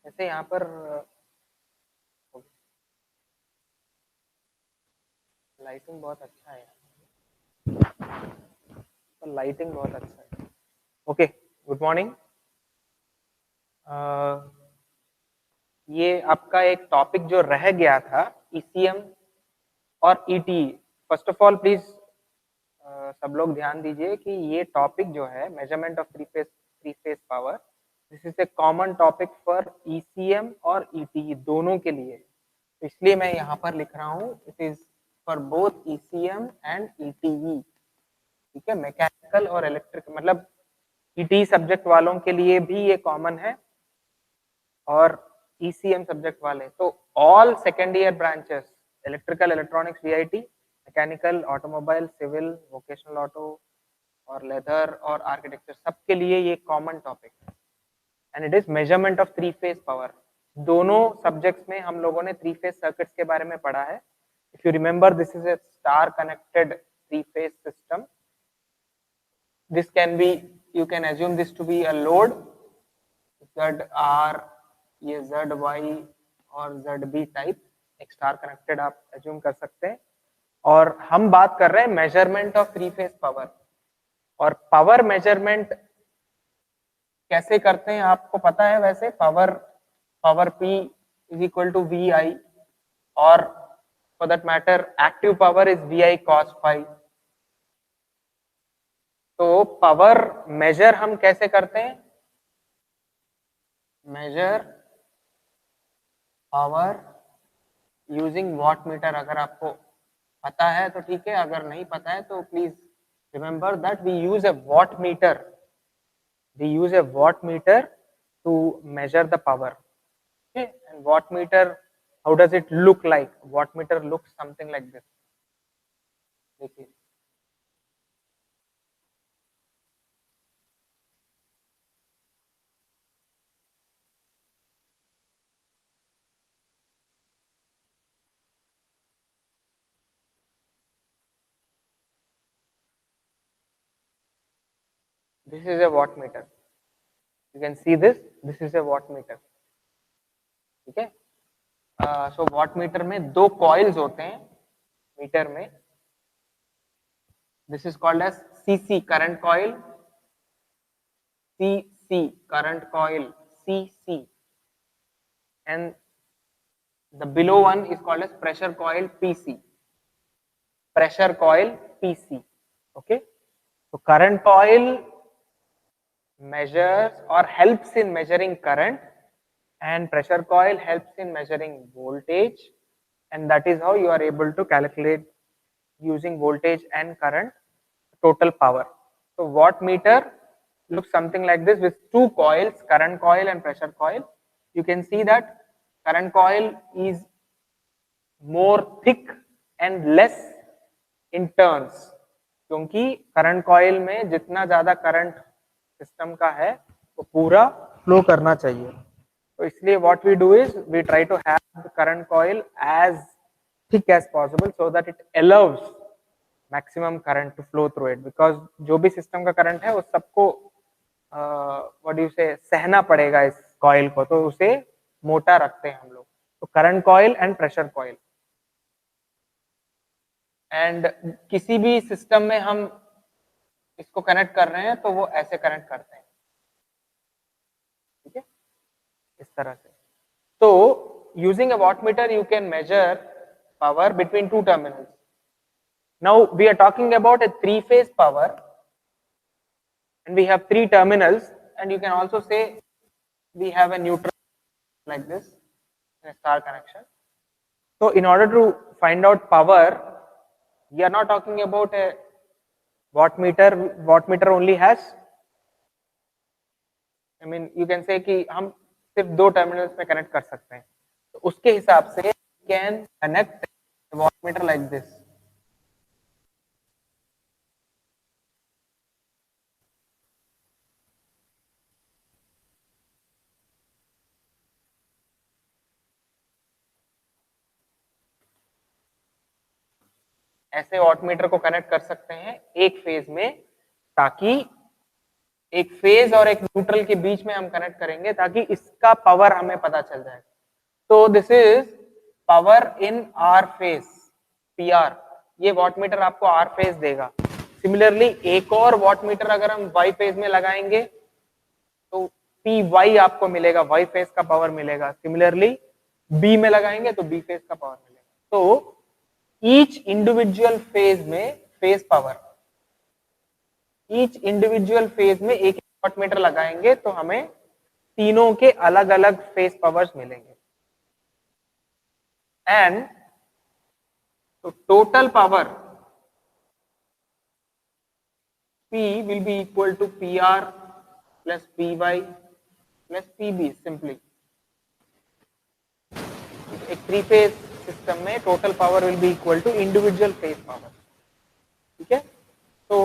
जैसे यहाँ पर लाइटिंग बहुत अच्छा है, तो लाइटिंग बहुत अच्छा है। Okay, good morning. ये आपका एक टॉपिक जो रह गया था, ईसीएम और ET. First of all please सब लोग ध्यान दीजिए कि ये टॉपिक जो है measurement of three phase power, this is a common topic for ECM और ईटी दोनों के लिए। तो इसलिए मैं यहाँ पर लिख रहा हूँ it is for both ECM and ETE. ठीक है, मैकेनिकल और इलेक्ट्रिक, मतलब ईटी सब्जेक्ट वालों के लिए भी ये कॉमन है और ईसीएम सब्जेक्ट वाले। तो all second year branches, electrical, electronics, VIT, mechanical, automobile, civil, vocational auto और लेदर और आर्किटेक्चर, सबके लिए ये कॉमन टॉपिक है। And it is measurement of three phase power. दोनों सब्जेक्ट्स में हम लोगों ने थ्री फेज सर्किट्स के बारे में पढ़ा है। If you remember, this is a star connected three phase system. This can be, you can assume this to be a load ZR, ये ZY और ZB टाइप एक स्टार कनेक्टेड आप assume कर सकते हैं। और हम बात कर रहे हैं measurement of three phase power. और पावर मेजरमेंट कैसे करते हैं आपको पता है वैसे, power P is equal to VI, और for that matter active power is VI cos phi। तो पावर मेजर हम कैसे करते हैं? Measure power using watt meter. अगर आपको पता है तो ठीक है, अगर नहीं पता है तो please remember that we use a watt meter. We use a watt meter to measure the power. Okay, and watt meter, how does it look like? Watt meter looks something like this. देखिए, this is a watt meter. You can see this. This is a watt meter. ठीक है, सो watt meter में दो coils होते हैं meter में. This is called as CC current coil, CC current coil, CC, and the below one is called as pressure coil, PC. Pressure coil, PC. Okay, so current coil measures or helps in measuring current, and pressure coil helps in measuring voltage, and that is how you are able to calculate using voltage and current total power. So watt meter looks something like this with two coils, current coil and pressure coil. You can see that current coil is more thick and less in turns, क्योंकि current coil में जितना ज्यादा current system का है वो पूरा flow करना चाहिए. तो इसलिए what we do is we try to have the current coil as thick as possible so that it allows maximum current to flow through it, because जो भी सिस्टम का करंट है वो सबको व्हाट डू यू से सहना पड़ेगा इस कॉइल को, तो उसे मोटा रखते हैं हम लोग. तो current coil and pressure coil. And किसी भी सिस्टम में हम इसको कनेक्ट कर रहे हैं तो वो ऐसे कनेक्ट करते हैं. ठीक है, इस तरह से. तो using a watt meter you can measure power between two terminals. Now we are talking about a three phase power and we have three terminals, and you can also say we have a neutral like this in a star connection. So in order to find out power, we are not talking about a watt meter. Watt meter only has, I mean you can say कि हम सिर्फ दो terminals में connect कर सकते हैं. तो उसके हिसाब से can connect watt meter like this. ऐसे वॉट मीटर को कनेक्ट कर सकते हैं एक फेज में, ताकि एक फेज और एक न्यूट्रल के बीच में हम कनेक्ट करेंगे ताकि इसका पावर हमें पता चल जाए। तो this is power in R phase, PR. ये वॉटमीटर आपको आर फेज देगा। सिमिलरली एक और वॉटमीटर अगर हम वाई फेज में लगाएंगे तो पी वाई आपको मिलेगा, वाई फेज का पावर मिलेगा। सिमिलरली बी में लगाएंगे तो बी फेज का पावर मिलेगा। तो ईच इंडिविजुअल फेज में phase power, each individual phase में एक वॉटमीटर लगाएंगे तो हमें तीनों के अलग अलग फेज पावर्स मिलेंगे। एंड तो total power P will be equal to PR plus PY plus PB simply। एक थ्री फेज सिस्टम में total power will be equal to individual phase power. ठीक है, तो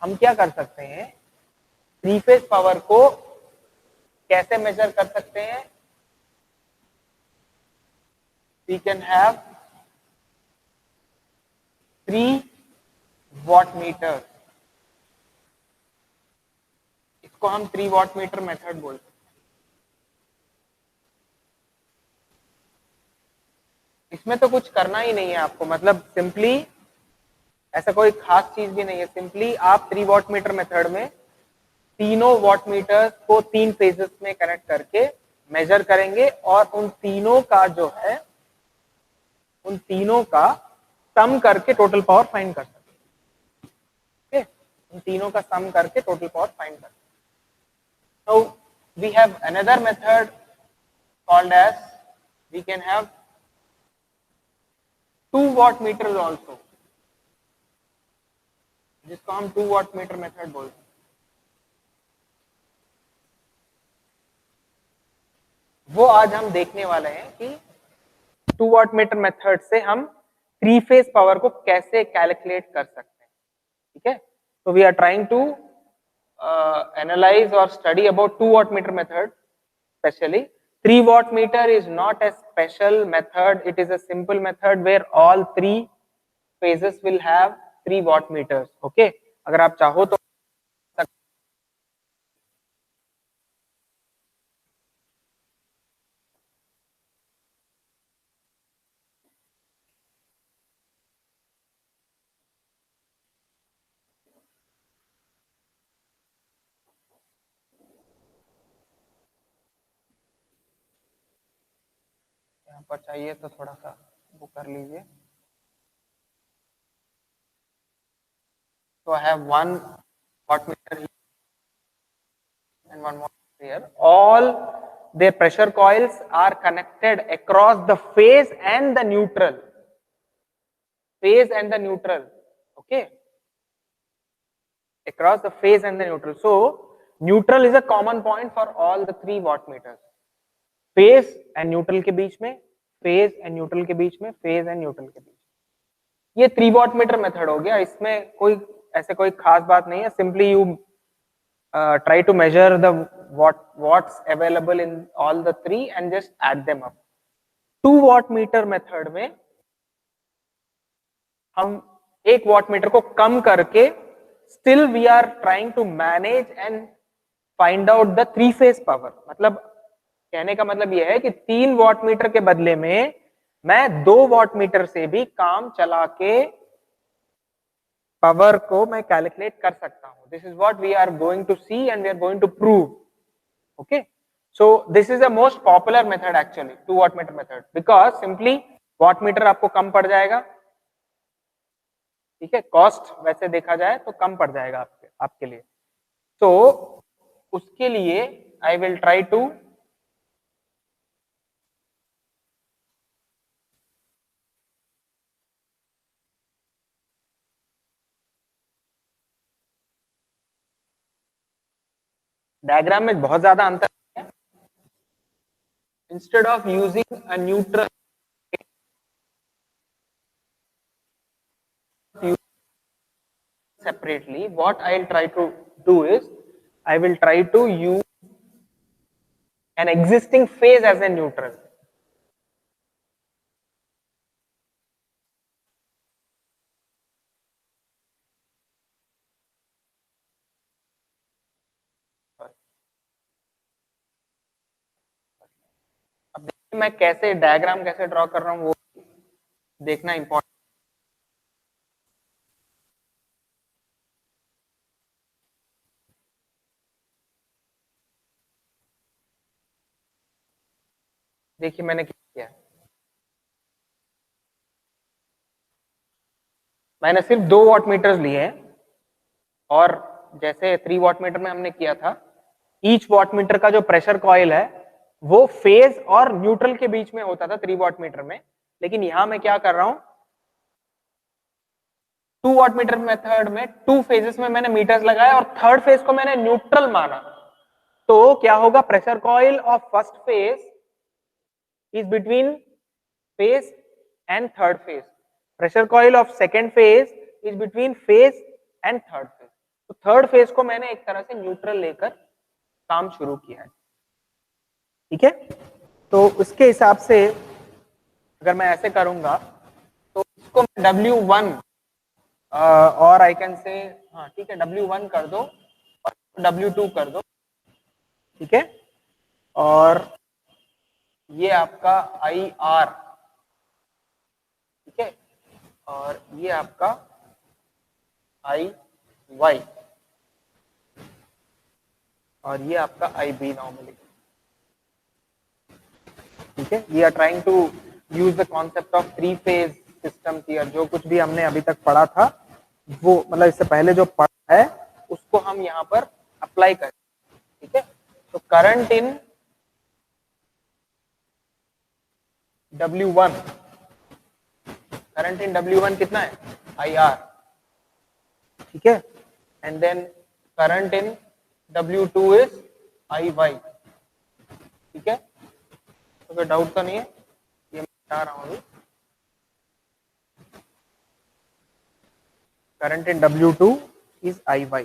हम क्या कर सकते हैं, थ्री फेज पावर को कैसे मेजर कर सकते हैं? We can have 3 watt meter, इसको हम 3 वॉट मीटर मेथड बोलते हैं। इसमें तो कुछ करना ही नहीं है आपको, मतलब सिंपली ऐसा कोई खास चीज भी नहीं है। सिंपली आप 3 वॉट मीटर मेथड में तीनों वॉट मीटर्स को 3 फेजेस में कनेक्ट करके मेजर करेंगे और उन तीनों का जो है, उन तीनों का सम करके टोटल पावर फाइंड कर सकते हैं। उन तीनों का सम करके टोटल पावर फाइंड कर सकते हैं। So we have another method called as, we can have 2 watt meters also, जिसको हम 2 watt meter method बोलते हैं। वो आज हम देखने वाले हैं कि 2 watt meter मेथड से हम 3 फेज पावर को कैसे कैलकुलेट कर सकते हैं। ठीक है, तो we are trying to analyze or study about 2 watt meter method specially। 3 watt meter is not a special method, it is a simple method where all 3 phases will have 3 watt meters। okay, अगर आप चाहो तो यहाँ पर चाहिए तो थोड़ा सा वो कर लीजिए। So I have 1 watt meter here and 1 watt meter here. All their pressure coils are connected across the phase and the neutral. Phase and the neutral. Okay. Across the phase and the neutral. So neutral is a common point for all the 3 watt meters. Phase and neutral के बीच में, phase and neutral के बीच में, phase and neutral के बीच में। ये 3 watt meter मेथड हो गया। इसमें कोई ऐसे कोई खास बात नहीं है। Simply you try to measure the watts available in all the 3 and just add them up। 2 watt meter method में हम 1 watt meter को कम करके still we are trying to manage and find out the 3 phase power। मतलब कहने का मतलब यह है कि 3 watt meter के बदले में मैं 2 watt meter से भी काम चला के पावर को मैं कैलकुलेट कर सकता हूं। This is what we are going to see and we are going to prove. Okay, so this is the most popular method actually, 2 watt meter method, because simply watt meter आपको कम पड़ जाएगा। ठीक है, cost वैसे देखा जाए तो कम पड़ जाएगा आपके लिए। तो उसके लिए I will try to diagram में बहुत ज्यादा अंतर है। Instead of using a neutral separately, what I'll try to do is I will try to use an existing phase as a neutral। मैं कैसे डायग्राम कैसे ड्रॉ कर रहा हूँ वो देखना इंपॉर्टेंट। देखिए मैंने क्या किया, मैंने सिर्फ 2 वाट मीटर्स लिए हैं और जैसे 3 वाट मीटर में हमने किया था, ईच वाट मीटर का जो प्रेशर कॉइल है वो फेज और न्यूट्रल के बीच में होता था 3 वाट मीटर में, लेकिन यहां मैं क्या कर रहा हूं, 2 वाट मीटर मेथड में 2 फेजेस में मैंने मीटर्स लगाए और थर्ड फेज को मैंने न्यूट्रल माना। तो क्या होगा, pressure coil of first phase is between phase and third phase. Pressure coil of second phase is between phase and third phase. तो थर्ड फेज को मैंने एक तरह से न्यूट्रल लेकर काम शुरू किया है, ठीक है। तो उसके हिसाब से अगर मैं ऐसे करूंगा तो इसको W1 और आई कैन से, हाँ ठीक है, W1 कर दो और W2 कर दो, ठीक है। और ये आपका IR, ठीक है, और ये आपका IY और ये आपका IB नॉर्मली, ठीक है। We are trying to use the concept of 3 phase system here. जो कुछ भी हमने अभी तक पढ़ा था वो, मतलब इससे पहले जो पढ़ा है उसको हम यहाँ पर अप्लाई करें, ठीक है। तो current in W1, current in W1 कितना है, IR, ठीक है। And then current in W2 is IY, ठीक है। तो कोई डाउट तो नहीं है, ये मैं बता रहा हूँ। Current in W2 is IY,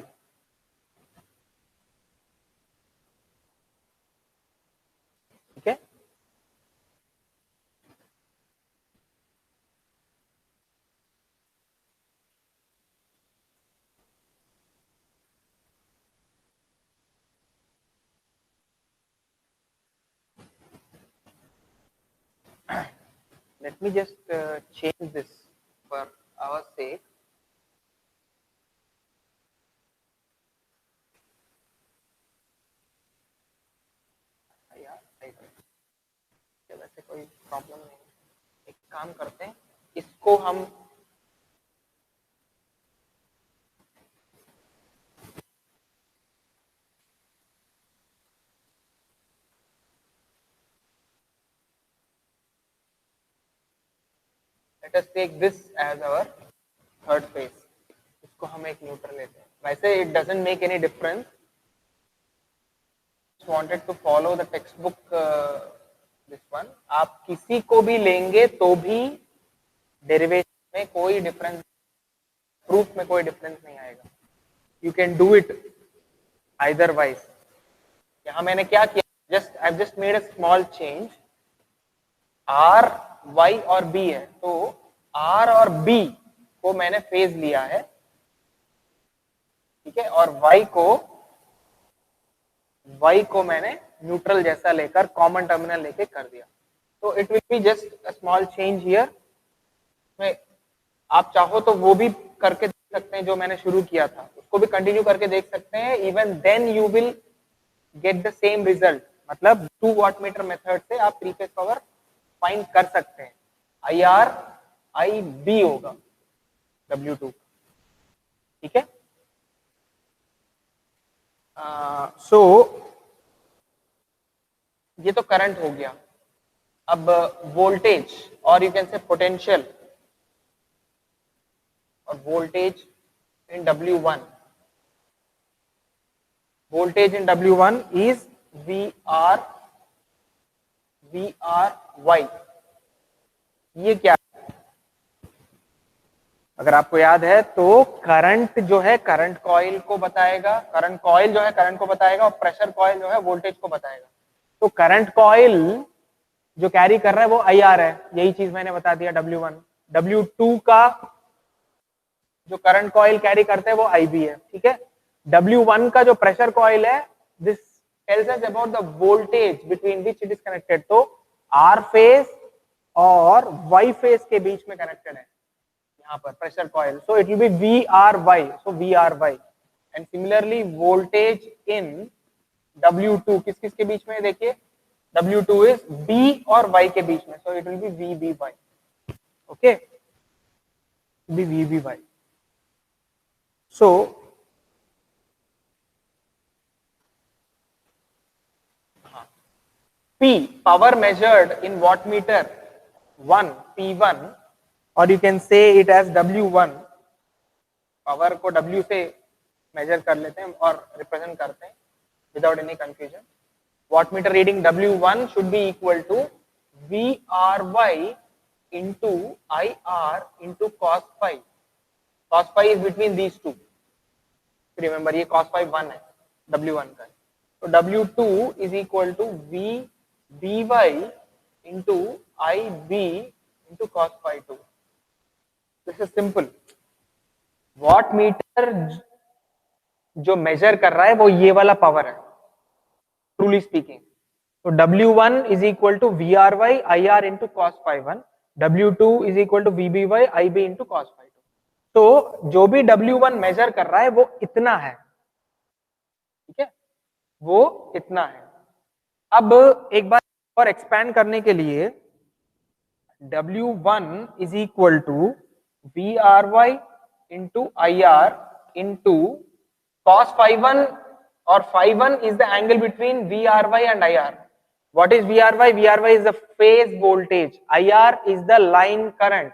ठीक है। Let me just change this for our sake. वैसे कोई प्रॉब्लम नहीं, एक काम करते हैं, इसको हम let us take this as our third phase, इसको हम एक न्यूट्रल लेते हैं। वैसे it doesn't make any difference, just wanted to follow the textbook this one। आप किसी को भी लेंगे तो भी डेरिवेशन में कोई डिफरेंस, प्रूफ में कोई डिफरेंस नहीं आएगा। You can do it either wise. यहां मैंने क्या किया, just I just made a small change. R, Y और B है, तो R और B को मैंने फेज लिया है, ठीक है, और Y को मैंने न्यूट्रल जैसा लेकर कॉमन टर्मिनल लेके कर दिया। तो it will be just a small change here. आप चाहो तो वो भी करके देख सकते हैं, जो मैंने शुरू किया था उसको भी कंटिन्यू करके देख सकते हैं। Even then you will get the same result. मतलब 2 वाट मीटर मेथड से आप 3 फेज पावर फाइंड कर सकते हैं। IR IB होगा W2, ठीक है। सो ये तो करंट हो गया। अब वोल्टेज और यू कैन से पोटेंशियल और voltage in W1, voltage in W1 is VRY। ये क्या है, अगर आपको याद है तो करंट जो है करंट कॉइल को बताएगा, करंट कॉइल जो है करंट को बताएगा और प्रेशर कॉइल जो है वोल्टेज को बताएगा। तो करंट कॉइल जो कैरी कर रहा है वो IR है, यही चीज मैंने बता दिया W1। W2 का जो करंट कॉइल कैरी करते हैं वो IB है, ठीक है। W1 का जो प्रेशर कॉइल है, this tells us about the voltage between which it is connected. तो आर फेज और वाई फेज के बीच में कनेक्टेड है यहाँ पर pressure coil, so it will be V R Y, so V R Y. And similarly voltage in W2 किस किस के बीच में देखिए, W2 इज B और Y के बीच में, so it will be VBY, okay, be VBY। So P power measured in wattmeter 1 P1, or you can say it as W1, power को W से मेजर कर लेते हैं और रिप्रेजेंट करते हैं without any confusion. wattmeter reading W1 should be equal to VRY into IR into cos phi. Cos phi is between these two. Remember ये cos phi 1 है W1 का, तो W2 is equal to VBY into IB into cos phi 2. This is simple. wattmeter जो major कर रहा है वो ये वाला पावर है ट्रूली स्पीकिंग। तो W1 is equal to VRY IR into cos phi 1, W2 is equal to VBY IB into cos phi 2। तो जो भी W1 मेजर कर रहा है वो इतना है, ठीक है, वो इतना है। अब एक बार और एक्सपैंड करने के लिए W1 is equal to VRY into IR into cos phi 1, or phi 1 is the angle between VRY and IR. What is VRY? VRY is the phase voltage, IR is the line current,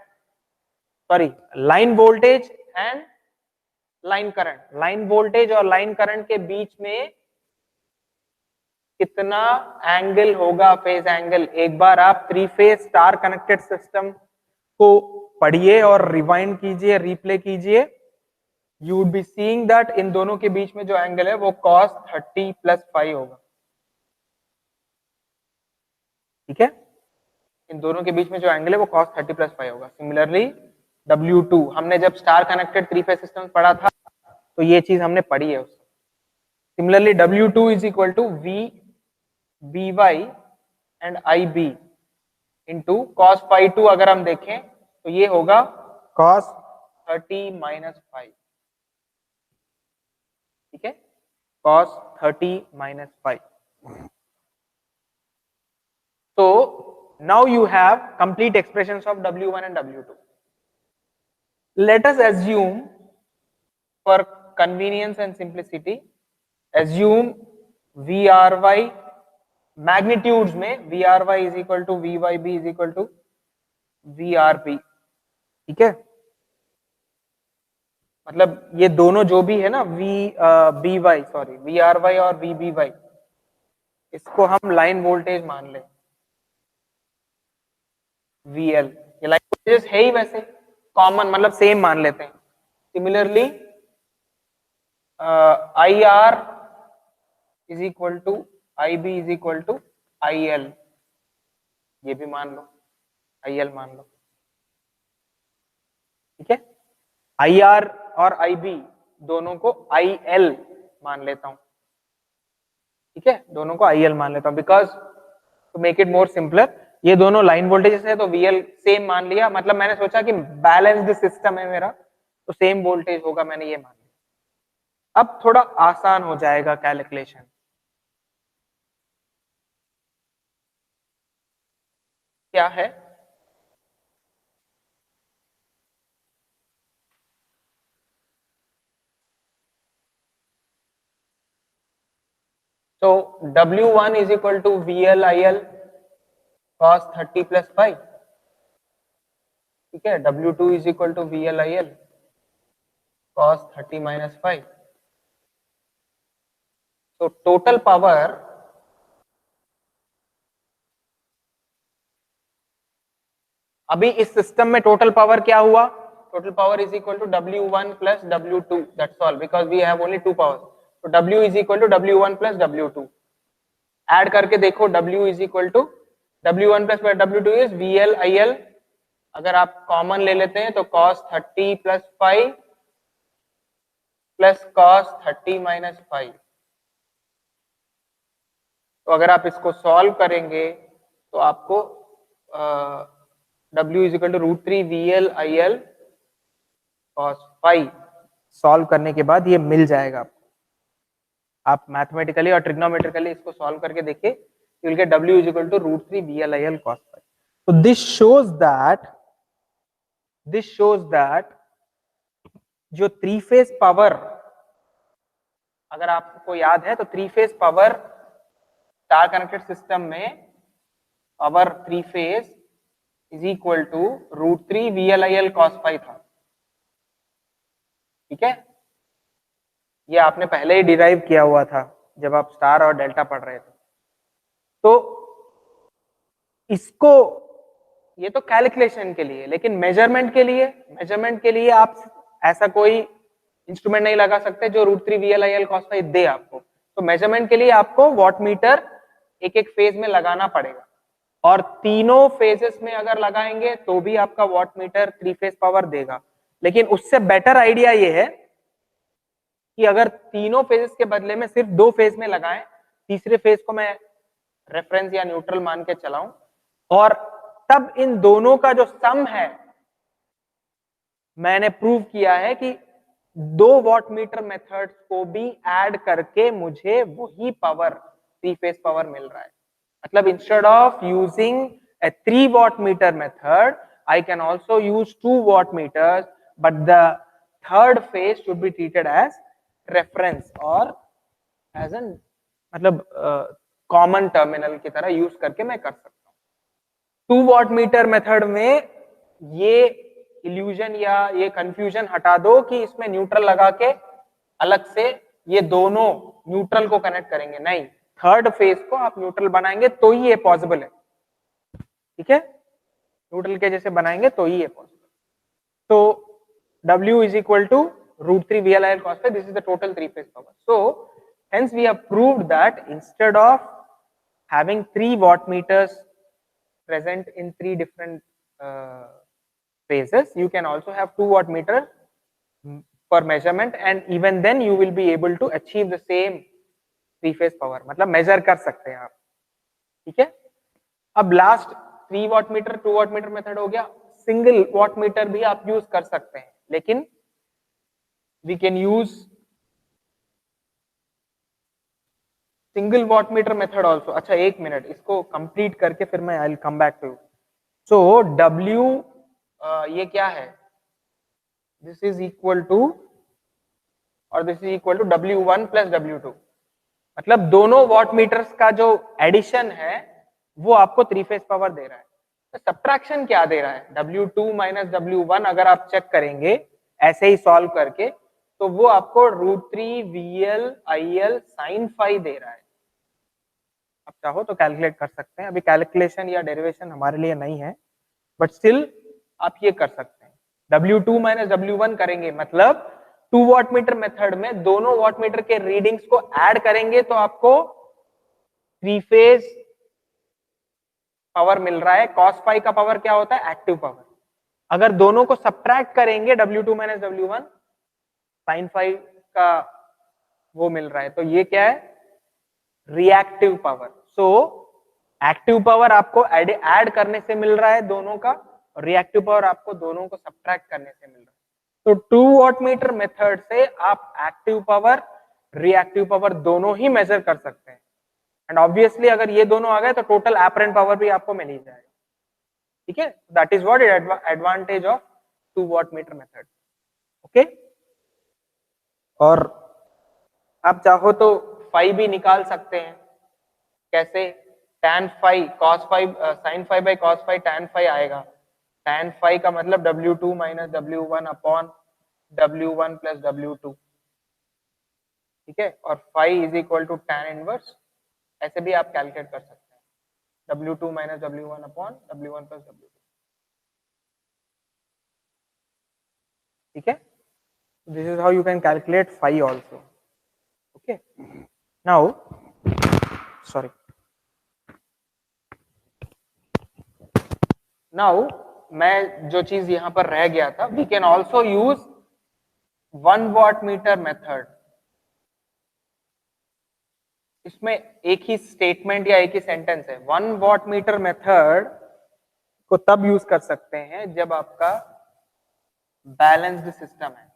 sorry, line voltage and line current। line voltage और line current के बीच में कितना angle होगा, phase angle. एक बार आप three phase star connected system को पढ़िए और रिवाइंड कीजिए, रिप्ले कीजिए, you would be seeing that in दोनों के बीच में जो एंगल है वो cos 30 + phi होगा, ठीक है, इन दोनों के बीच में जो एंगल है वो cos 30 + phi होगा। सिमिलरली W2 हमने जब star connected three phase system पढ़ा था तो ये चीज हमने पढ़ी है उससे। Similarly W2 is equal to VBY and IB into cos phi 2, अगर हम देखें तो ये होगा cos 30 - phi, ठीक है, cos 30 - phi। So now you have complete expressions of W1 and W2. Let us assume, for convenience and simplicity, assume VRY magnitudes में VRY is equal to VYB is equal to VRP, ठीक है, मतलब ये दोनों जो भी है ना VBY, सॉरी VRY और VBY, इसको हम लाइन वोल्टेज मान लें VL, ये लाइन वोल्टेज है ही वैसे कॉमन, मतलब सेम मान लेते हैं। Similarly IR is equal to IB is equal to IL, ये भी मान लो, IL मान लो, ठीक है। IR और IB दोनों को IL मान लेता हूं, ठीक है, दोनों को IL मान लेता हूं, because to make it more simpler, ये दोनों लाइन वोल्टेजेस है तो VL सेम मान लिया, मतलब मैंने सोचा कि बैलेंस्ड सिस्टम है मेरा तो सेम वोल्टेज होगा, मैंने ये मान लिया। अब थोड़ा आसान हो जाएगा कैलकुलेशन, क्या है, तो W1 is equal to VL IL cos 30 + phi, ठीक है, W2 is equal to VL IL cos 30 - phi। तो टोटल पावर अभी इस सिस्टम में टोटल पावर क्या हुआ, total power is equal to W1 + W2, that's all, because we have only two powers. तो W is equal to W1 + W2, add करके देखो, W is equal to W1 + W2 is VL IL, अगर आप common ले लेते हैं तो cos 30 + phi plus cos 30 - phi। तो अगर आप इसको सॉल्व करेंगे तो आपको W is equal to √3 VL/IL cos phi solve करने के बाद ये मिल जाएगा आपको। आप मैथमेटिकली और ट्रिग्नोमेट्रिकली इसको सॉल्व करके देखिए, you will get W is equal to √3 VL/IL cos phi. So this shows that जो थ्री फेज पावर, अगर आपको याद है तो three phase power star connected system में power three phase is equal to √3 VL/IL cos phi था। ठीक है, ये आपने पहले ही डिराइव किया हुआ था जब आप स्टार और डेल्टा पढ़ रहे थे। तो इसको, ये तो कैलकुलेशन के लिए, लेकिन मेजरमेंट के लिए आप ऐसा कोई इंस्ट्रूमेंट नहीं लगा सकते जो √3 VL/IL cos phi दे आपको। तो मेजरमेंट के लिए आपको वॉटमीटर एक एक फेज में लगाना पड़ेगा, और तीनों फेजेस में अगर लगाएंगे तो भी आपका वॉटमीटर थ्री फेज पावर देगा। लेकिन उससे बेटर आइडिया ये है कि अगर तीनों फेजेस के बदले में सिर्फ दो फेज में लगाएं, तीसरे फेज को मैं रेफरेंस या न्यूट्रल मान के चलाऊं, और तब इन दोनों का जो सम है, मैंने प्रूव किया है कि दो वॉटमीटर मेथड्स को भी ऐड करके मुझे वही पावर, थ्री फेज पावर मिल रहा है। मतलब instead of using a 3 wattmeter method, I can also use 2 wattmeters, but the third phase should be treated as reference or as an मतलब कॉमन टर्मिनल की तरह यूज करके मैं कर सकता हूँ। 2 wattmeter मेथड में ये इल्यूजन या ये कंफ्यूजन हटा दो कि इसमें न्यूट्रल लगा के अलग से ये दोनों न्यूट्रल को कनेक्ट करेंगे, नहीं, थर्ड फेज को आप न्यूट्रल बनाएंगे तो ही ये पॉसिबल है। ठीक है, न्यूट्रल के जैसे बनाएंगे तो ही ये पॉसिबल। तो W is equal to √3 VL/IL cos phi, this is the total three phase power. So hence we have proved that instead of having 3 wattmeters present in 3 different phases, you can also have 2 wattmeter for measurement, and even then you will be able to achieve the same three phase power, मतलब major कर सकते हैं आप। ठीक है, अब last 3 wattmeter 2 wattmeter method हो गया। सिंगल wattmeter भी आप यूज कर सकते हैं, लेकिन we can use single wattmeter method also. अच्छा एक मिनट, इसको कंप्लीट करके फिर मैं I will come back to you. So W ये क्या है, दिस इज इक्वल टू, और this is equal to W1 plus W2, मतलब दोनों वॉटमीटर्स का जो एडिशन है वो आपको थ्री फेज पावर दे रहा है। तो सब्ट्रैक्शन क्या दे रहा है, W2 माइनस W1, अगर आप चेक करेंगे ऐसे ही सॉल्व करके तो वो आपको √3 VL/IL sin phi दे रहा है। आप चाहो तो कैलकुलेट कर सकते हैं, अभी कैलकुलेशन या डेरिवेशन हमारे लिए नहीं है, बट स्टिल आप ये कर सकते हैं। W2 माइनस W1 करेंगे, मतलब 2 wattmeter मेथड में दोनों wattmeter के रीडिंग्स को ऐड करेंगे तो आपको थ्री फेज पावर मिल रहा है। cos phi का पावर क्या होता है, एक्टिव पावर। अगर दोनों को सब्ट्रैक्ट करेंगे W2 minus W1, sin phi का वो मिल रहा है, तो ये क्या है, reactive power. So active power आपको ऐड करने से मिल रहा है दोनों का, और रिएक्टिव पावर आपको दोनों को सब्ट्रैक्ट करने से मिल रहा है। तो 2 wattmeter मेथड से आप एक्टिव पावर, रिएक्टिव पावर दोनों ही मेजर कर सकते हैं, एंड ऑब्वियसली अगर ये दोनों आ गए तो टोटल एपरेंट पावर भी आपको मिल ही जाएगा। ठीक है, that is what advantage of 2 wattmeter method. Okay, और आप चाहो तो फाई भी निकाल सकते हैं। कैसे, tan phi cos phi sin phi by cos phi tan phi आएगा। tan phi का मतलब W2 minus W1 upon W1 plus W2। ठीक है, और phi is equal to tan inverse, ऐसे भी आप कैलकुलेट कर सकते हैं, W2 minus W1 upon W1 plus W2। ठीक है, this is how you can calculate phi also. Okay, now sorry, now मैं जो चीज यहां पर रह गया था, we can also use 1 wattmeter method इसमें एक ही स्टेटमेंट या एक ही सेंटेंस है। 1 वॉट मीटर मेथड को तब यूज कर सकते हैं जब आपका बैलेंस्ड सिस्टम है।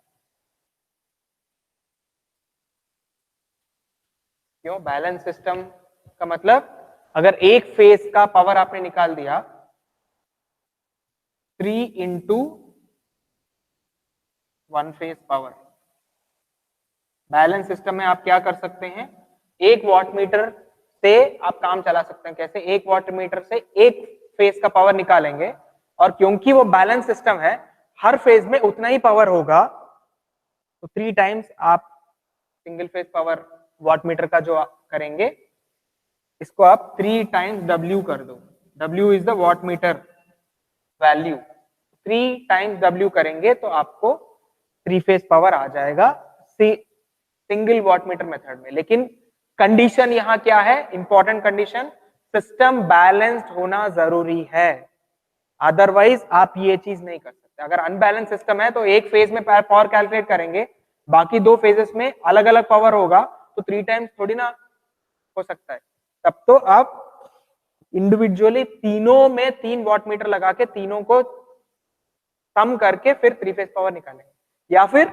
क्यों बैलेंस सिस्टम का मतलब, अगर एक फेज का पावर आपने निकाल दिया 3 into 1 phase power, balance system में आप क्या कर सकते हैं, एक वॉट मीटर से आप काम चला सकते हैं। कैसे? एक वॉट मीटर से एक फेज का पावर निकालेंगे, और क्योंकि वो बैलेंस सिस्टम है, हर फेज में उतना ही पावर होगा, तो 3 टाइम्स आप single phase power watt meter का जो करेंगे, इसको आप 3 टाइम्स W कर दो। W is the watt meter value. 3 times W करेंगे तो आपको 3 फेज पावर आ जाएगा सिंगल वॉट मीटर मेथड में। लेकिन कंडीशन यहां क्या है, इंपॉर्टेंट कंडीशन, सिस्टम बैलेंस्ड होना जरूरी है, अदरवाइज आप ये चीज नहीं कर सकते। अगर अनबैलेंस सिस्टम है तो एक फेज में पावर कैलकुलेट करेंगे, बाकी 2 फेजेस में अलग अलग पावर होगा, तो 3 टाइम्स थोड़ी ना हो सकता है। तब तो आप इंडिविजुअली तीनों में 3 वॉट मीटर लगा के तीनों को सम करके फिर 3 फेज पावर निकालेंगे, या फिर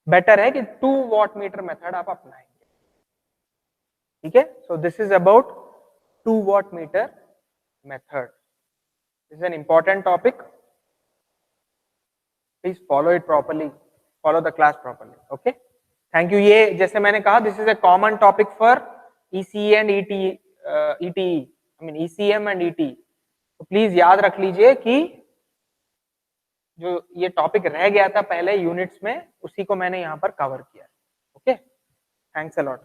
बेटर है कि 2 वॉट मीटर मेथड आप अपनाएंगे। ठीक है, सो this is about 2 watt meter method. This is an important topic, please follow it properly, follow the class properly. Okay, thank you. ये जैसे मैंने कहा, this is a common topic for ECE and ET, I mean ECM and ET. तो please याद रख लीजिए कि जो ये टॉपिक रह गया था पहले यूनिट्स में, उसी को मैंने यहाँ पर कवर किया। Okay, thanks a lot.